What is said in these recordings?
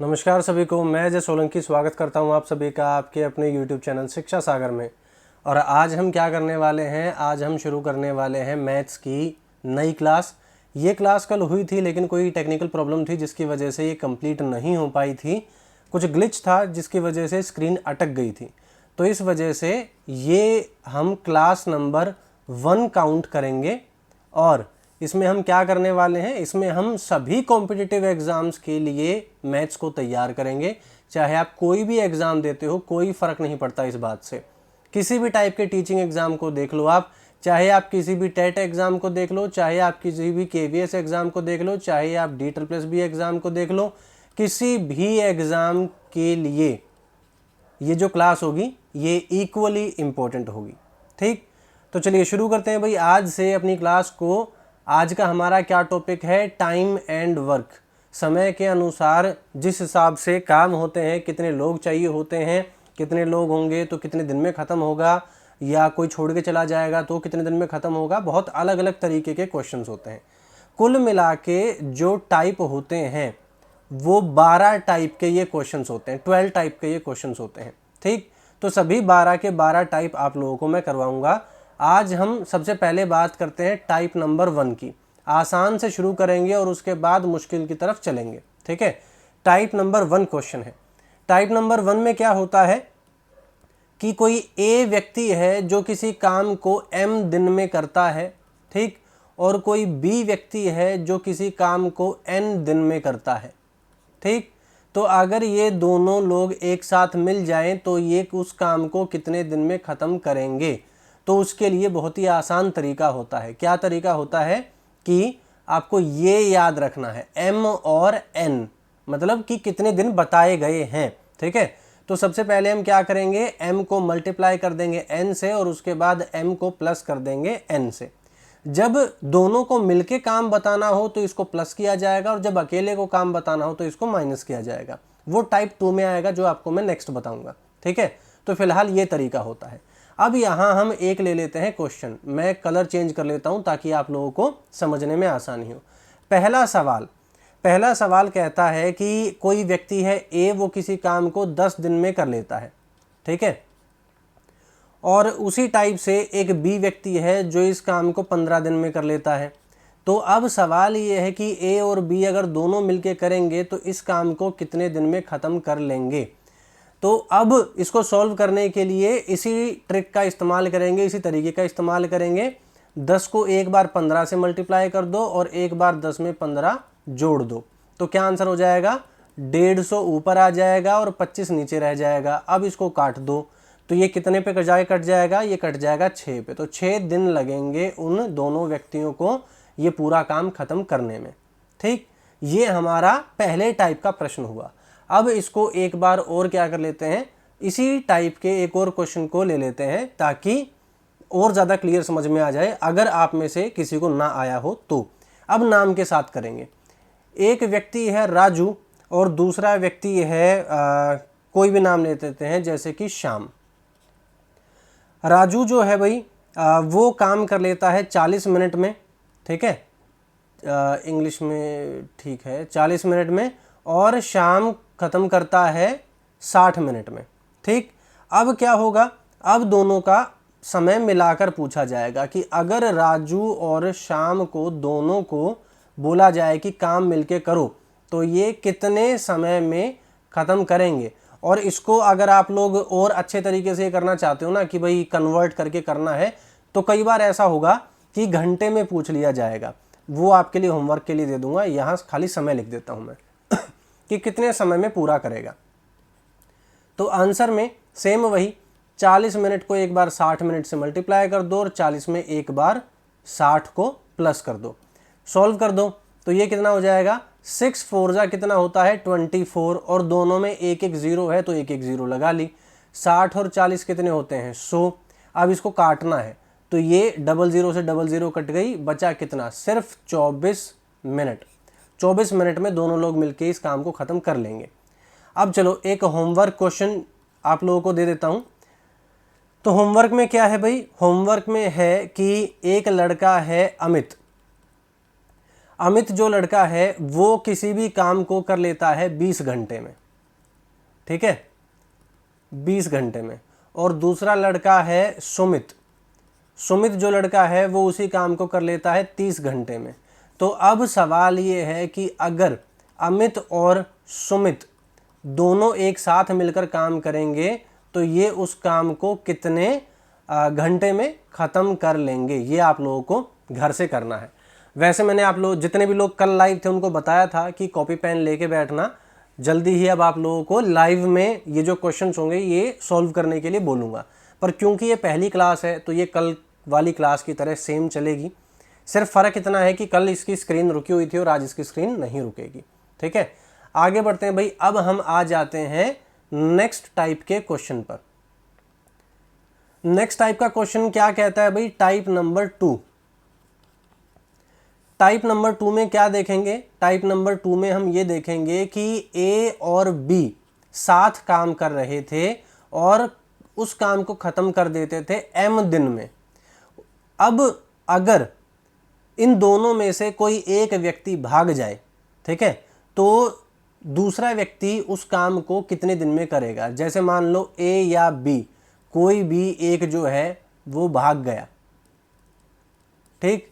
नमस्कार सभी को, मैं अजय सोलंकी स्वागत करता हूं आप सभी का आपके अपने YouTube चैनल शिक्षा सागर में। और आज हम क्या करने वाले हैं, आज हम शुरू करने वाले हैं मैथ्स की नई क्लास। ये क्लास कल हुई थी लेकिन कोई टेक्निकल प्रॉब्लम थी जिसकी वजह से ये कंप्लीट नहीं हो पाई थी। कुछ ग्लिच था जिसकी वजह से स्क्रीन अटक गई थी। तो इस वजह से ये हम क्लास नंबर 1 काउंट करेंगे। और इसमें हम क्या करने वाले हैं, इसमें हम सभी कॉम्पिटिटिव एग्जाम्स के लिए मैथ्स को तैयार करेंगे। चाहे आप कोई भी एग्जाम देते हो, कोई फर्क नहीं पड़ता इस बात से। किसी भी टाइप के टीचिंग एग्जाम को देख लो आप, चाहे आप किसी भी टेट एग्जाम को देख लो, चाहे आप किसी भी केवीएस एग्जाम को देख लो, चाहे आप D++ एग्जाम को देख लो, किसी भी एग्जाम के लिए ये जो क्लास होगी ये इक्वली इंपॉर्टेंट होगी। ठीक, तो चलिए शुरू करते हैं भाई आज से अपनी क्लास को। आज का हमारा क्या टॉपिक है, टाइम एंड वर्क। समय के अनुसार जिस हिसाब से काम होते हैं, कितने लोग चाहिए होते हैं, कितने लोग होंगे तो कितने दिन में ख़त्म होगा, या कोई छोड़ के चला जाएगा तो कितने दिन में ख़त्म होगा। बहुत अलग अलग तरीके के क्वेश्चंस होते हैं। कुल मिला के जो टाइप होते हैं वो 12 टाइप के ये क्वेश्चंस होते हैं, 12 टाइप के ये क्वेश्चंस होते हैं। ठीक, तो सभी 12 के 12 टाइप आप लोगों को मैं करवाऊंगा। आज हम सबसे पहले बात करते हैं टाइप नंबर 1 की। आसान से शुरू करेंगे और उसके बाद मुश्किल की तरफ चलेंगे। ठीक है, टाइप नंबर 1 क्वेश्चन है। टाइप नंबर 1 में क्या होता है कि कोई ए व्यक्ति है जो किसी काम को m दिन में करता है, ठीक, और कोई बी व्यक्ति है जो किसी काम को n दिन में करता है। ठीक, तो अगर ये दोनों लोग एक साथ मिल जाएं तो ये उस काम को कितने दिन में ख़त्म करेंगे। तो उसके लिए बहुत ही आसान तरीका होता है। क्या तरीका होता है कि आपको ये याद रखना है, m और n मतलब कि कितने दिन बताए गए हैं। ठीक है, तो सबसे पहले हम क्या करेंगे, m को मल्टीप्लाई कर देंगे n से और उसके बाद m को प्लस कर देंगे n से। जब दोनों को मिलके काम बताना हो तो इसको प्लस किया जाएगा और जब अकेले को काम बताना हो तो इसको माइनस किया जाएगा। वो टाइप 2 में आएगा जो आपको मैं नेक्स्ट बताऊंगा। ठीक है, तो फिलहाल ये तरीका होता है। अब यहाँ हम एक ले लेते हैं क्वेश्चन। मैं कलर चेंज कर लेता हूँ ताकि आप लोगों को समझने में आसानी हो। पहला सवाल कहता है कि कोई व्यक्ति है ए, वो किसी काम को 10 दिन में कर लेता है। ठीक है, और उसी टाइप से एक बी व्यक्ति है जो इस काम को 15 दिन में कर लेता है। तो अब सवाल ये है कि ए और बी अगर दोनों मिलके करेंगे तो इस काम को कितने दिन में ख़त्म कर लेंगे। तो अब इसको सॉल्व करने के लिए इसी ट्रिक का इस्तेमाल करेंगे, इसी तरीके का इस्तेमाल करेंगे। 10 को एक बार 15 से मल्टीप्लाई कर दो और एक बार 10 में 15 जोड़ दो, तो क्या आंसर हो जाएगा, 150 ऊपर आ जाएगा और 25 नीचे रह जाएगा। अब इसको काट दो तो ये कितने पे कट जाएगा, ये कट जाएगा 6 पे। तो 6 दिन लगेंगे उन दोनों व्यक्तियों को ये पूरा काम खत्म करने में। ठीक, ये हमारा पहले टाइप का प्रश्न हुआ। अब इसको एक बार और क्या कर लेते हैं, इसी टाइप के एक और क्वेश्चन को ले लेते हैं ताकि और ज़्यादा क्लियर समझ में आ जाए अगर आप में से किसी को ना आया हो तो। अब नाम के साथ करेंगे। एक व्यक्ति है राजू और दूसरा व्यक्ति है कोई भी नाम ले लेते हैं जैसे कि श्याम। राजू जो है भाई वो काम कर लेता है 40 मिनट में। ठीक है, इंग्लिश में ठीक है 40 मिनट में, और शाम ख़त्म करता है 60 मिनट में। ठीक, अब क्या होगा, अब दोनों का समय मिलाकर पूछा जाएगा कि अगर राजू और शाम को दोनों को बोला जाए कि काम मिलके करो तो ये कितने समय में ख़त्म करेंगे। और इसको अगर आप लोग और अच्छे तरीके से करना चाहते हो ना कि भाई कन्वर्ट करके करना है, तो कई बार ऐसा होगा कि घंटे में पूछ लिया जाएगा। वो आपके लिए होमवर्क के लिए दे दूंगा, यहाँ खाली समय लिख देता हूँ मैं कि कितने समय में पूरा करेगा। तो आंसर में सेम वही 40 मिनट को एक बार 60 मिनट से मल्टीप्लाई कर दो और 40 में एक बार 60 को प्लस कर दो, सॉल्व कर दो तो ये कितना हो जाएगा, 6 4 जा कितना होता है 24, और दोनों में एक एक जीरो है तो एक एक जीरो लगा ली। 60 और 40 कितने होते हैं 100। अब इसको काटना है तो ये 00 से 00 कट गई, बचा कितना, सिर्फ 24 मिनट। 24 मिनट में दोनों लोग मिलकर इस काम को ख़त्म कर लेंगे। अब चलो एक होमवर्क क्वेश्चन आप लोगों को दे देता हूँ। तो होमवर्क में क्या है भाई, होमवर्क में है कि एक लड़का है अमित। अमित जो लड़का है वो किसी भी काम को कर लेता है 20 घंटे में, ठीक है, 20 घंटे में। और दूसरा लड़का है सुमित, सुमित जो लड़का है वो उसी काम को कर लेता है 30 घंटे में। तो अब सवाल ये है कि अगर अमित और सुमित दोनों एक साथ मिलकर काम करेंगे तो ये उस काम को कितने घंटे में ख़त्म कर लेंगे, ये आप लोगों को घर से करना है। वैसे मैंने आप लोग जितने भी लोग कल लाइव थे उनको बताया था कि कॉपी पेन लेके बैठना, जल्दी ही अब आप लोगों को लाइव में ये जो क्वेश्चंस होंगे ये सॉल्व करने के लिए बोलूँगा। पर क्योंकि ये पहली क्लास है तो ये कल वाली क्लास की तरह सेम चलेगी, सिर्फ फ़र्क इतना है कि कल इसकी स्क्रीन रुकी हुई थी और आज इसकी स्क्रीन नहीं रुकेगी, ठीक है। आगे बढ़ते हैं भाई, अब हम आ जाते हैं नेक्स्ट टाइप के क्वेश्चन पर। नेक्स्ट टाइप का क्वेश्चन क्या कहता है भाई, टाइप नंबर 2। टाइप नंबर 2 में क्या देखेंगे, टाइप नंबर 2 में हम ये देखेंगे कि ए और बी साथ काम कर रहे थे और उस काम को ख़त्म कर देते थे m दिन में। अब अगर इन दोनों में से कोई एक व्यक्ति भाग जाए, ठीक है, तो दूसरा व्यक्ति उस काम को कितने दिन में करेगा। जैसे मान लो ए या बी, कोई भी एक जो है वो भाग गया, ठीक,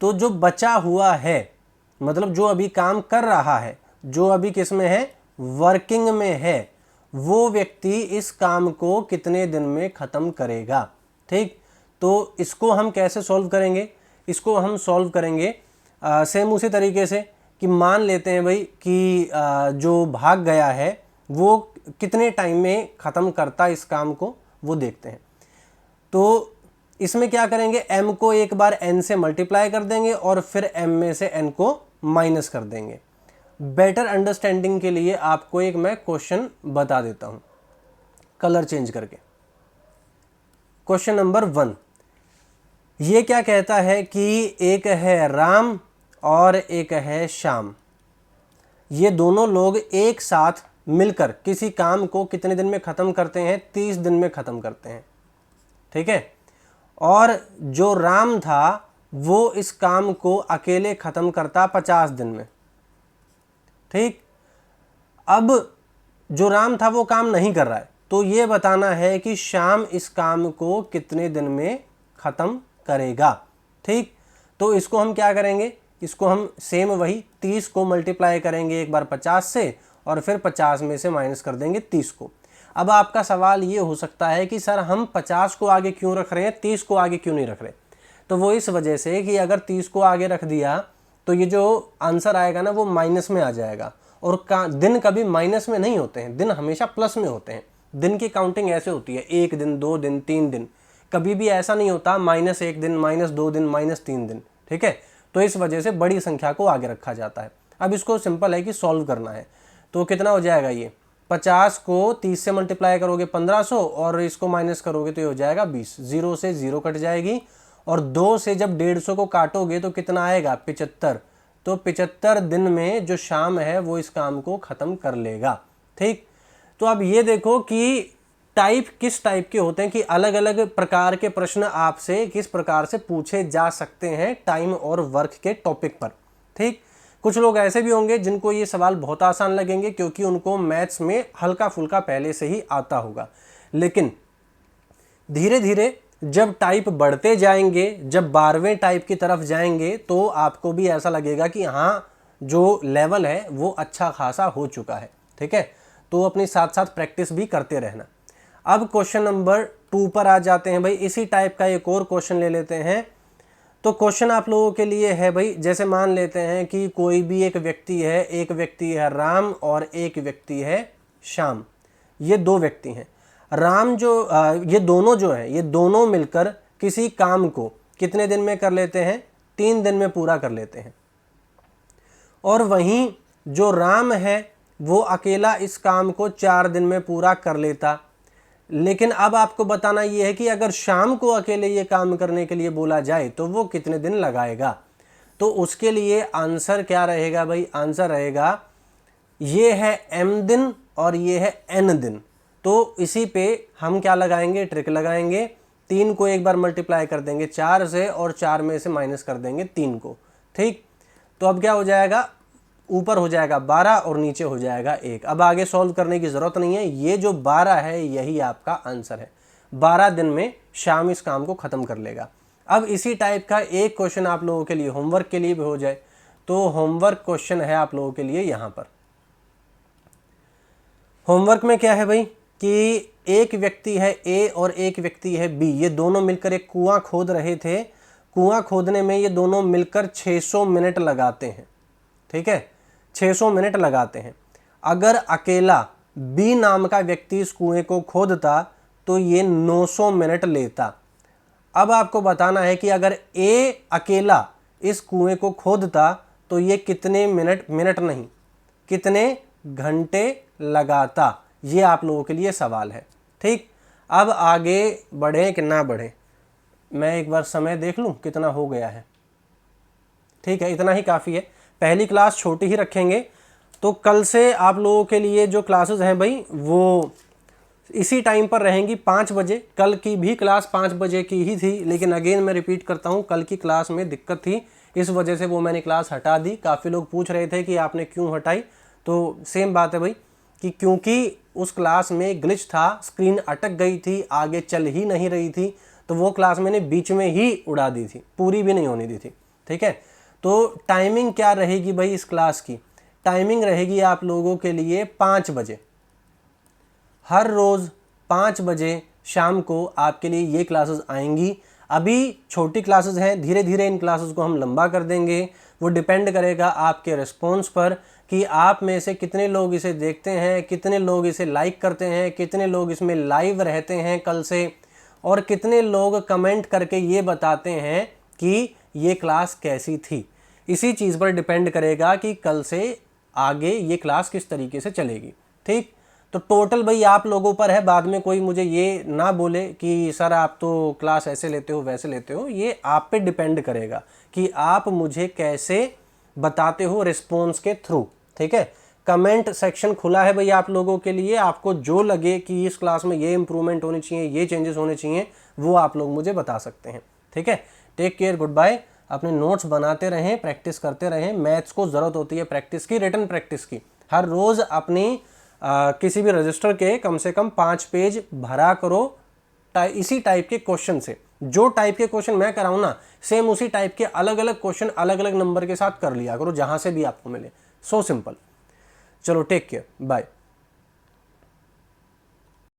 तो जो बचा हुआ है, मतलब जो अभी काम कर रहा है, जो अभी किस में है, वर्किंग में है, वो व्यक्ति इस काम को कितने दिन में ख़त्म करेगा, ठीक। तो इसको हम कैसे सॉल्व करेंगे, इसको हम सॉल्व करेंगे सेम उसी तरीके से कि मान लेते हैं भाई कि जो भाग गया है वो कितने टाइम में ख़त्म करता है इस काम को, वो देखते हैं। तो इसमें क्या करेंगे, m को एक बार n से मल्टीप्लाई कर देंगे और फिर m में से n को माइनस कर देंगे। बेटर अंडरस्टैंडिंग के लिए आपको एक मैं क्वेश्चन बता देता हूं कलर चेंज करके। क्वेश्चन नंबर 1 ये क्या कहता है कि एक है राम और एक है श्याम, ये दोनों लोग एक साथ मिलकर किसी काम को कितने दिन में ख़त्म करते हैं, 30 दिन में ख़त्म करते हैं, ठीक है। और जो राम था वो इस काम को अकेले ख़त्म करता 50 दिन में, ठीक। अब जो राम था वो काम नहीं कर रहा है, तो ये बताना है कि श्याम इस काम को कितने दिन में ख़त्म करेगा, ठीक। तो इसको हम क्या करेंगे, इसको हम सेम वही 30 को मल्टीप्लाई करेंगे एक बार 50 से और फिर 50 में से माइनस कर देंगे 30 को। अब आपका सवाल ये हो सकता है कि सर हम 50 को आगे क्यों रख रहे हैं, 30 को आगे क्यों नहीं रख रहे। तो वो इस वजह से कि अगर 30 को आगे रख दिया तो ये जो आंसर आएगा ना वो माइनस में आ जाएगा। और दिन कभी माइनस में नहीं होते हैं, दिन हमेशा प्लस में होते हैं। दिन की काउंटिंग ऐसे होती है, 1 दिन, 2 दिन, 3 दिन, कभी भी ऐसा नहीं होता -1 दिन, -2 दिन, -3 दिन, ठीक है। तो इस वजह से बड़ी संख्या को आगे रखा जाता है। अब इसको सिंपल है कि सॉल्व करना है, तो कितना हो जाएगा, ये 50 को 30 से मल्टीप्लाई करोगे 1500 और इसको माइनस करोगे तो ये हो जाएगा 20, 0 से 0 कट जाएगी और 2 से जब 150 को काटोगे तो कितना आएगा, 75। तो 75 दिन में जो श्याम है वो इस काम को ख़त्म कर लेगा, ठीक। तो अब ये देखो कि टाइप किस टाइप के होते हैं कि अलग अलग प्रकार के प्रश्न आपसे किस प्रकार से पूछे जा सकते हैं टाइम और वर्क के टॉपिक पर, ठीक। कुछ लोग ऐसे भी होंगे जिनको ये सवाल बहुत आसान लगेंगे क्योंकि उनको मैथ्स में हल्का फुल्का पहले से ही आता होगा, लेकिन धीरे धीरे जब टाइप बढ़ते जाएंगे, जब 12वें टाइप की तरफ जाएंगे तो आपको भी ऐसा लगेगा कि हाँ जो लेवल है वो अच्छा खासा हो चुका है, ठीक है। तो अपनी साथ साथ प्रैक्टिस भी करते रहना। अब क्वेश्चन नंबर 2 पर आ जाते हैं भाई। इसी टाइप का एक और क्वेश्चन ले लेते हैं। तो क्वेश्चन आप लोगों के लिए है भाई, जैसे मान लेते हैं कि कोई भी एक व्यक्ति है, एक व्यक्ति है राम और एक व्यक्ति है श्याम, ये 2 व्यक्ति हैं। राम जो ये दोनों जो है, ये दोनों मिलकर किसी काम को कितने दिन में कर लेते हैं, 3 दिन में पूरा कर लेते हैं। और वहीं जो राम है वो अकेला इस काम को 4 दिन में पूरा कर लेता। लेकिन अब आपको बताना ये है कि अगर शाम को अकेले ये काम करने के लिए बोला जाए तो वो कितने दिन लगाएगा। तो उसके लिए आंसर क्या रहेगा भाई, आंसर रहेगा ये है m दिन और ये है n दिन। तो इसी पे हम क्या लगाएंगे, ट्रिक लगाएंगे। 3 को एक बार मल्टीप्लाई कर देंगे 4 से और 4 में से माइनस कर देंगे 3 को, ठीक। तो अब क्या हो जाएगा, ऊपर हो जाएगा 12 और नीचे हो जाएगा 1। अब आगे सॉल्व करने की ज़रूरत नहीं है, ये जो 12 है यही आपका आंसर है। 12 दिन में शाम इस काम को ख़त्म कर लेगा। अब इसी टाइप का एक क्वेश्चन आप लोगों के लिए होमवर्क के लिए भी हो जाए, तो होमवर्क क्वेश्चन है आप लोगों के लिए यहाँ पर। होमवर्क में क्या है भाई कि एक व्यक्ति है ए और एक व्यक्ति है बी, ये दोनों मिलकर एक कुआं खोद रहे थे। कुआं खोदने में ये दोनों मिलकर 600 मिनट लगाते हैं, ठीक है, 600 मिनट लगाते हैं। अगर अकेला बी नाम का व्यक्ति इस कुएं को खोदता तो ये 900 मिनट लेता। अब आपको बताना है कि अगर ए अकेला इस कुएं को खोदता तो ये कितने मिनट नहीं, कितने घंटे लगाता, ये आप लोगों के लिए सवाल है। ठीक, अब आगे बढ़े कि ना बढ़े, मैं एक बार समय देख लूं कितना हो गया है। ठीक है, इतना ही काफ़ी है, पहली क्लास छोटी ही रखेंगे। तो कल से आप लोगों के लिए जो क्लासेस हैं भाई वो इसी टाइम पर रहेंगी 5 बजे। कल की भी क्लास 5 बजे की ही थी, लेकिन अगेन मैं रिपीट करता हूँ, कल की क्लास में दिक्कत थी, इस वजह से वो मैंने क्लास हटा दी। काफ़ी लोग पूछ रहे थे कि आपने क्यों हटाई, तो सेम बात है भाई कि क्योंकि उस क्लास में ग्लिच था, स्क्रीन अटक गई थी, आगे चल ही नहीं रही थी, तो वो क्लास मैंने बीच में ही उड़ा दी थी, पूरी भी नहीं होने दी थी। ठीक है, तो टाइमिंग क्या रहेगी भाई इस क्लास की, टाइमिंग रहेगी आप लोगों के लिए 5 बजे, हर रोज़ 5 बजे शाम को आपके लिए ये क्लासेस आएंगी। अभी छोटी क्लासेस हैं, धीरे धीरे इन क्लासेस को हम लंबा कर देंगे। वो डिपेंड करेगा आपके रिस्पॉन्स पर कि आप में से कितने लोग इसे देखते हैं, कितने लोग इसे लाइक करते हैं, कितने लोग इसमें लाइव रहते हैं कल से, और कितने लोग कमेंट करके ये बताते हैं कि ये क्लास कैसी थी। इसी चीज़ पर डिपेंड करेगा कि कल से आगे ये क्लास किस तरीके से चलेगी। ठीक, तो टोटल भाई आप लोगों पर है, बाद में कोई मुझे ये ना बोले कि सर आप तो क्लास ऐसे लेते हो वैसे लेते हो, ये आप पे डिपेंड करेगा कि आप मुझे कैसे बताते हो रिस्पॉन्स के थ्रू। ठीक है, कमेंट सेक्शन खुला है भाई आप लोगों के लिए, आपको जो लगे कि इस क्लास में ये इंप्रूवमेंट होनी चाहिए, ये चेंजेस होने चाहिए, वो आप लोग मुझे बता सकते हैं। ठीक है, टेक केयर, गुड बाय। अपने नोट्स बनाते रहें, प्रैक्टिस करते रहें। मैथ्स को ज़रूरत होती है प्रैक्टिस की, रिटन प्रैक्टिस की। हर रोज़ अपनी किसी भी रजिस्टर के कम से कम 5 पेज भरा करो इसी टाइप के क्वेश्चन से। जो टाइप के क्वेश्चन मैं कराऊँ ना, सेम उसी टाइप के अलग अलग क्वेश्चन अलग अलग नंबर के साथ कर लिया करो, जहाँ से भी आपको मिले। So simple. चलो टेक केयर, बाय।